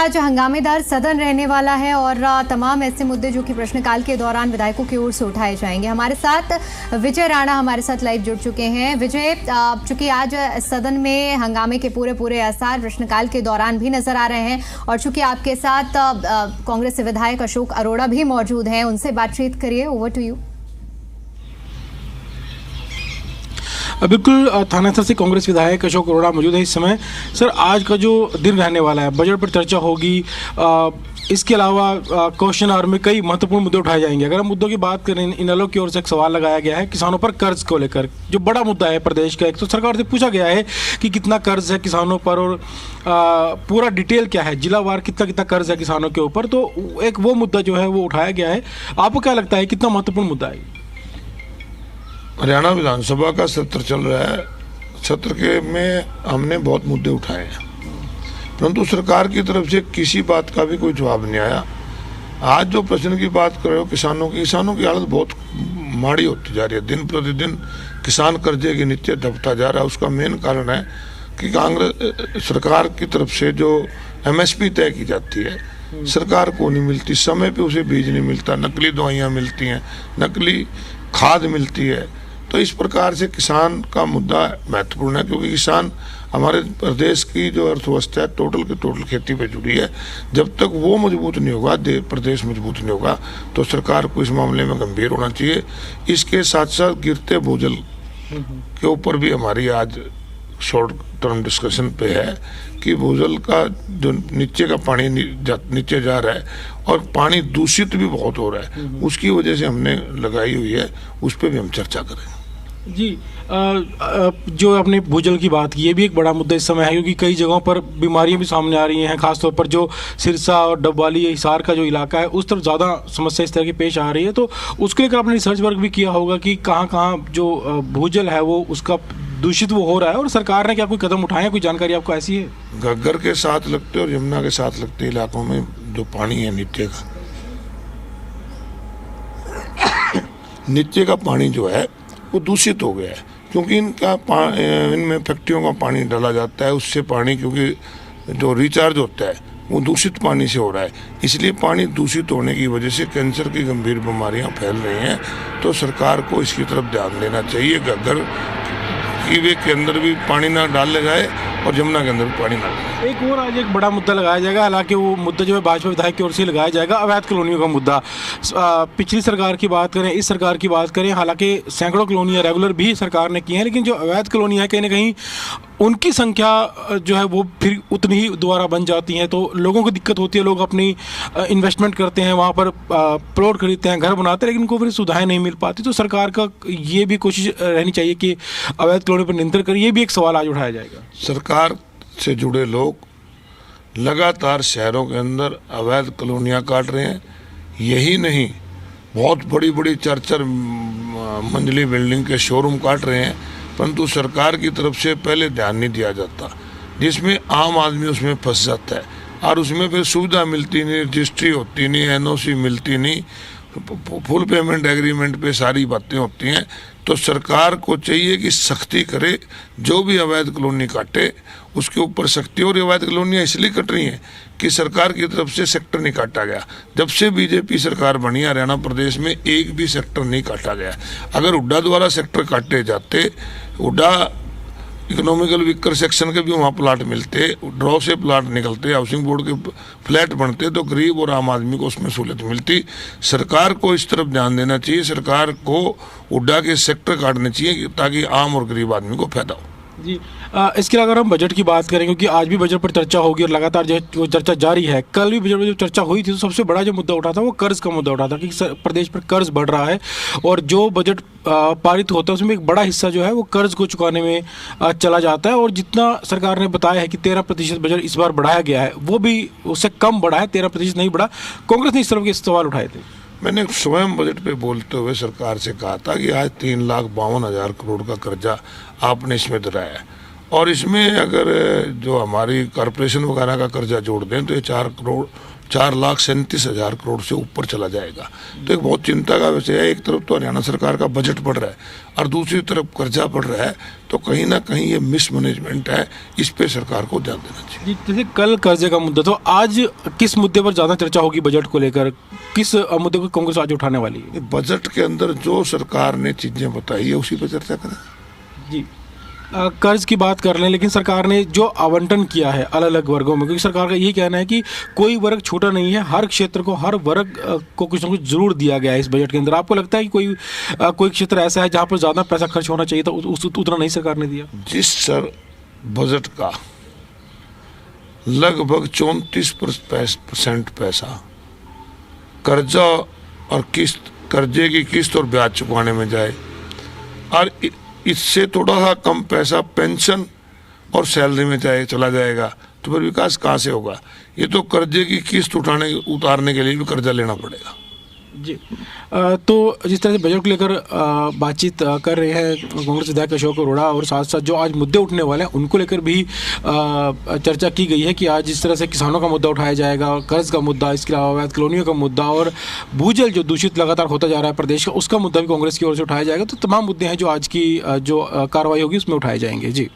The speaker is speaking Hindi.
आज हंगामेदार सदन रहने वाला है और तमाम ऐसे मुद्दे जो कि प्रश्नकाल के दौरान विधायकों की ओर से उठाए जाएंगे। हमारे साथ विजय राणा हमारे साथ लाइव जुड़ चुके हैं। विजय, चूंकि आज सदन में हंगामे के पूरे आसार प्रश्नकाल के दौरान भी नजर आ रहे हैं और चूंकि आपके साथ कांग्रेस से विधायक अशोक अरोड़ा भी मौजूद हैं, उनसे बातचीत करिए। Over to you. बिल्कुल, थानेसर से कांग्रेस विधायक अशोक अरोड़ा मौजूद है इस समय। सर, आज का जो दिन रहने वाला है, बजट पर चर्चा होगी, इसके अलावा क्वेश्चन आवर में कई महत्वपूर्ण मुद्दे उठाए जाएंगे। अगर हम मुद्दों की बात करें, इनेलो की ओर से एक सवाल लगाया गया है किसानों पर कर्ज को लेकर, जो बड़ा मुद्दा है प्रदेश का। एक तो सरकार से पूछा गया है कि कितना कर्ज है किसानों पर और पूरा डिटेल क्या है, जिलावार कितना कितना कर्ज है किसानों के ऊपर। तो एक वो मुद्दा जो है वो उठाया गया है। आपको क्या लगता है कितना महत्वपूर्ण मुद्दा है? हरियाणा विधानसभा का सत्र चल रहा है। सत्र के में हमने बहुत मुद्दे उठाए हैं, परंतु सरकार की तरफ से किसी बात का भी कोई जवाब नहीं आया। आज जो प्रश्न की बात कर रहे हो किसानों की हालत बहुत माड़ी होती जा रही है। दिन प्रतिदिन किसान कर्जे के नीचे दबता जा रहा है। उसका मेन कारण है कि कांग्रेस सरकार की तरफ से जो MSP तय की जाती है, सरकार को नहीं मिलती, समय पे उसे बीज नहीं मिलता, नकली दवाइयाँ मिलती हैं, नकली खाद मिलती है। तो इस प्रकार से किसान का मुद्दा महत्वपूर्ण है, क्योंकि किसान हमारे प्रदेश की जो अर्थव्यवस्था है टोटल की टोटल खेती पे जुड़ी है। जब तक वो मजबूत नहीं होगा, प्रदेश मजबूत नहीं होगा, तो सरकार को इस मामले में गंभीर होना चाहिए। इसके साथ साथ गिरते भूजल के ऊपर भी हमारी आज शॉर्ट टर्म डिस्कशन पे है कि भूजल का जो नीचे का पानी नीचे जा रहा है और पानी दूषित भी बहुत हो रहा है, उसकी वजह से हमने लगाई हुई है, उस पर भी हम चर्चा करें। जी, जो आपने भूजल की बात की, ये भी एक बड़ा मुद्दा इस समय है, क्योंकि कई जगहों पर बीमारियां भी सामने आ रही हैं। खासतौर पर जो सिरसा और डबवाली हिसार का जो इलाका है, उस तरफ ज़्यादा समस्या इस तरह की पेश आ रही है। तो उसके लेकर आपने रिसर्च वर्क भी किया होगा कि कहाँ कहाँ जो भूजल है वो उसका दूषित वो हो रहा है, और सरकार ने क्या कोई कदम उठाए हैं? कोई जानकारी आपको ऐसी है? घग्गर के साथ लगते और यमुना के साथ लगते इलाकों में जो पानी है नीचे का पानी जो है वो दूषित हो गया है, क्योंकि इनमें फैक्ट्रियों का पानी डाला जाता है। उससे पानी, क्योंकि जो रिचार्ज होता है वो दूषित पानी से हो रहा है, इसलिए पानी दूषित होने की वजह से कैंसर की गंभीर बीमारियां फैल रही हैं। तो सरकार को इसकी तरफ ध्यान देना चाहिए। घग्गर की वे के अंदर भी पानी ना डाल लगाए और यमुना के अंदर भी पानी ना लगाए। एक और आज एक बड़ा मुद्दा लगाया जाएगा, हालांकि वो मुद्दा जो है भाजपा विधायक की ओर से लगाया जाएगा, अवैध कॉलोनियों का मुद्दा। पिछली सरकार की बात करें, इस सरकार की बात करें, हालांकि सैकड़ों कॉलोनियाँ रेगुलर भी सरकार ने की हैं, लेकिन जो अवैध कॉलोनियाँ हैं कहीं ना कहीं उनकी संख्या जो है वो फिर उतनी ही दोबारा बन जाती हैं। तो लोगों को दिक्कत होती है, लोग अपनी इन्वेस्टमेंट करते हैं, वहाँ पर प्लॉट खरीदते हैं, घर बनाते हैं, लेकिन उनको फिर सुविधाएं नहीं मिल पाती। तो सरकार का ये भी कोशिश रहनी चाहिए कि अवैध कॉलोनी पर नियंत्रण करें। ये भी एक सवाल आज उठाया जाएगा। सरकार से जुड़े लोग लगातार शहरों के अंदर अवैध कॉलोनियाँ काट रहे हैं। यही नहीं, बहुत बड़ी बड़ी 4-4 मंजिली बिल्डिंग के शोरूम काट रहे हैं, परंतु सरकार की तरफ से पहले ध्यान नहीं दिया जाता, जिसमें आम आदमी उसमें फंस जाता है और उसमें फिर सुविधा मिलती नहीं, रजिस्ट्री होती नहीं, NOC मिलती नहीं, फुल पेमेंट एग्रीमेंट पे सारी बातें होती हैं। तो सरकार को चाहिए कि सख्ती करे, जो भी अवैध कॉलोनी काटे उसके ऊपर सख्ती। और अवैध कॉलोनियाँ इसलिए कट रही हैं कि सरकार की तरफ से सेक्टर नहीं काटा गया। जब से BJP सरकार बनी हरियाणा प्रदेश में एक भी सेक्टर नहीं काटा गया। अगर हुड्डा द्वारा सेक्टर काटे जाते, हुड्डा इकोनॉमिकल वीकर सेक्शन के भी वहाँ प्लाट मिलते, ड्रॉ से प्लाट निकलते, हाउसिंग बोर्ड के फ्लैट बनते, तो गरीब और आम आदमी को उसमें सहूलियत मिलती। सरकार को इस तरफ ध्यान देना चाहिए। सरकार को हुड्डा के सेक्टर काटने चाहिए ताकि आम और गरीब आदमी को फायदा हो। जी, इसके अलावा अगर हम बजट की बात करें, क्योंकि आज भी बजट पर चर्चा होगी और लगातार जो चर्चा जारी है, कल भी बजट में जो चर्चा हुई थी तो सबसे बड़ा जो मुद्दा उठा था वो कर्ज का मुद्दा उठा था कि प्रदेश पर कर्ज बढ़ रहा है और जो बजट पारित होता है उसमें एक बड़ा हिस्सा जो है वो कर्ज को चुकाने में चला जाता है। और जितना सरकार ने बताया है कि 13% बजट इस बार बढ़ाया गया है, वो भी उससे कम बढ़ा है, 13% नहीं बढ़ा। कांग्रेस ने इस तरह के सवाल उठाए थे। मैंने स्वयं बजट पे बोलते हुए सरकार से कहा था कि आज 3,52,000 करोड़ का कर्जा आपने इसमें धराया है और इसमें अगर जो हमारी कॉरपोरेशन वगैरह का कर्जा जोड़ दें तो ये 4,37,000 करोड़ से ऊपर चला जाएगा। तो एक बहुत चिंता का विषय है। एक तरफ तो हरियाणा सरकार का बजट बढ़ रहा है और दूसरी तरफ कर्जा बढ़ रहा है, तो कहीं ना कहीं ये मिसमैनेजमेंट है, इस पे सरकार को ध्यान देना चाहिए। जैसे कल कर्जे का मुद्दा, तो आज किस मुद्दे पर ज़्यादा चर्चा होगी बजट को लेकर? किस मुद्दे को कांग्रेस आज उठाने वाली है? बजट के अंदर जो सरकार ने चीजें बताई है उसी पर चर्चा करें। जी, कर्ज की बात कर लें, लेकिन सरकार ने जो आवंटन किया है अलग अलग वर्गों में, क्योंकि सरकार का यही कहना है कि कोई वर्ग छोटा नहीं है, हर क्षेत्र को, हर वर्ग को कुछ ना कुछ जरूर दिया गया है इस बजट के अंदर। आपको लगता है कि कोई क्षेत्र ऐसा है जहां पर ज़्यादा पैसा खर्च होना चाहिए था, उतना नहीं सरकार ने दिया? जिस बजट का लगभग 34% पैसा कर्जा और कर्जे की किस्त और ब्याज चुकाने में जाए, और इससे थोड़ा सा कम पैसा पेंशन और सैलरी में चला जाएगा, तो फिर विकास कहाँ से होगा? ये तो कर्जे की किस्त उतारने के लिए भी कर्जा लेना पड़ेगा। जी, तो जिस तरह से बजट को लेकर बातचीत कर रहे हैं कांग्रेस विधायक अशोक अरोड़ा, और साथ साथ जो आज मुद्दे उठने वाले हैं उनको लेकर भी चर्चा की गई है कि आज जिस तरह से किसानों का मुद्दा उठाया जाएगा, कर्ज का मुद्दा, इसके अलावा अवैध कॉलोनियों का मुद्दा और भूजल जो दूषित लगातार होता जा रहा है प्रदेश का, उसका मुद्दा भी कांग्रेस की ओर से उठाया जाएगा। तो तमाम मुद्दे हैं जो आज की जो कार्रवाई होगी उसमें उठाए जाएंगे। जी।